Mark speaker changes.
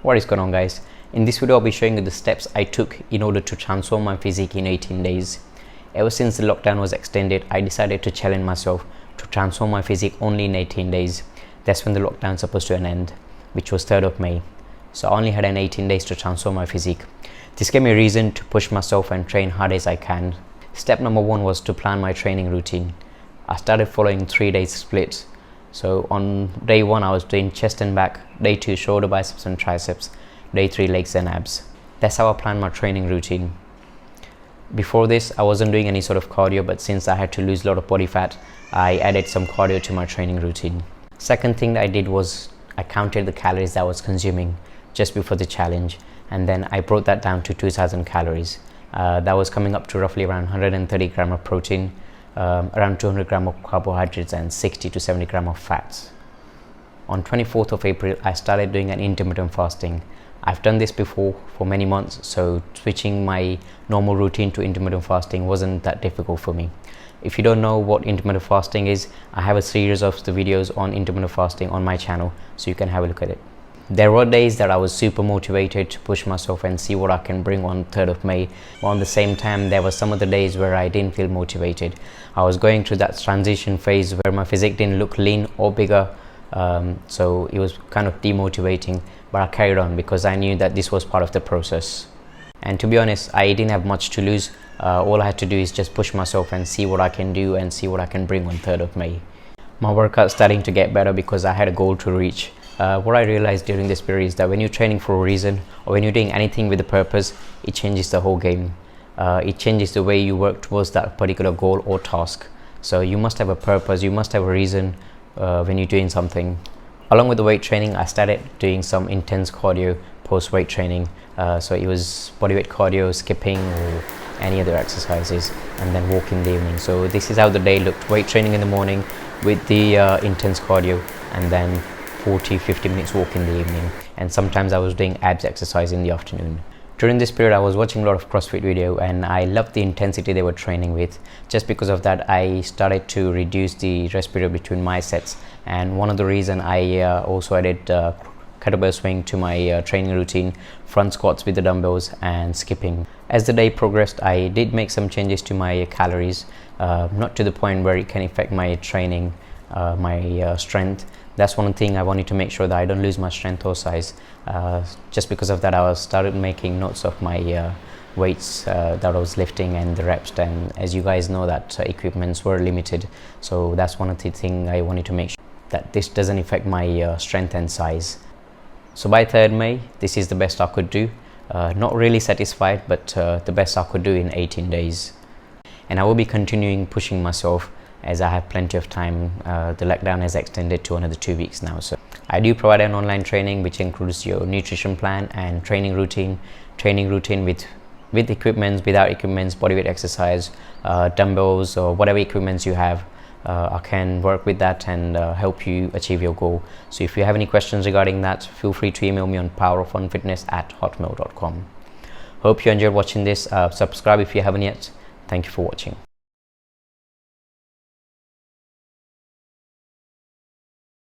Speaker 1: What is going on, guys? In this video I'll be showing you the steps I took in order to transform my physique in 18 days. Ever since the lockdown was extended, I decided to challenge myself to transform my physique only in 18 days. That's when the lockdown is supposed to end, which was 3rd of May. So I only had 18 days to transform my physique. This gave me a reason to push myself and train hard as I can. Step number 1 was to plan my training routine. I started following 3 days splits. So on day 1 I was doing chest and back, day 2 shoulder, biceps and triceps, day 3 legs and abs. That's how I planned my training routine. Before this I wasn't doing any sort of cardio, but since I had to lose a lot of body fat, I added some cardio to my training routine. Second thing that I did was I counted the calories that I was consuming just before the challenge, and then I brought that down to 2000 calories. That was coming up to roughly around 130 gram of protein, around 200 gram of carbohydrates and 60 to 70 gram of fats. On 24th of April I started doing an intermittent fasting. I've done this before for many months, so switching my normal routine to intermittent fasting wasn't that difficult for me. If you don't know what intermittent fasting is, I have a series of the videos on intermittent fasting on my channel, so you can have a look at it. There were days that I was super motivated to push myself and see what I can bring on 3rd of May. But on the same time, there were some of the days where I didn't feel motivated. I was going through that transition phase where my physique didn't look lean or bigger, so it was kind of demotivating, but I carried on because I knew that this was part of the process. And to be honest, I didn't have much to lose. All I had to do is just push myself and see what I can do and see what I can bring on 3rd of May. My workout's starting to get better because I had a goal to reach. What I realized during this period is that when you're training for a reason, or when you're doing anything with a purpose, it changes the whole game. It changes the way you work towards that particular goal or task. So you must have a purpose, you must have a reason when you're doing something. Along with the weight training, I started doing some intense cardio post weight training. So it was bodyweight cardio, skipping or any other exercises, and then walk in the evening. So this is how the day looked: weight training in the morning with the intense cardio, and then 40-50 minutes walk in the evening, and sometimes I was doing abs exercise in the afternoon. During this period I was watching a lot of CrossFit video, and I loved the intensity they were training with. Just because of that, I started to reduce the rest period between my sets, and one of the reason I also added kettlebell swing to my training routine, front squats with the dumbbells and skipping. As the day progressed, I did make some changes to my calories, not to the point where it can affect my training, my strength. That's one thing I wanted to make sure that I don't lose my strength or size. Just because of that, I started making notes of my weights that I was lifting and the reps, and as you guys know that equipments were limited, so that's one of the things I wanted to make sure that this doesn't affect my strength and size. So by 3rd May, this is the best I could do. Not really satisfied, but the best I could do in 18 days. And I will be continuing pushing myself as I have plenty of time. The lockdown has extended to another 2 weeks now. So I do provide an online training which includes your nutrition plan and training routine with equipments, without equipments, bodyweight exercise, dumbbells or whatever equipments you have. I can work with that and help you achieve your goal. So if you have any questions regarding that, feel free to email me on poweroffunfitness@hotmail.com. Hope you enjoyed watching this. Subscribe if you haven't yet. Thank you for watching.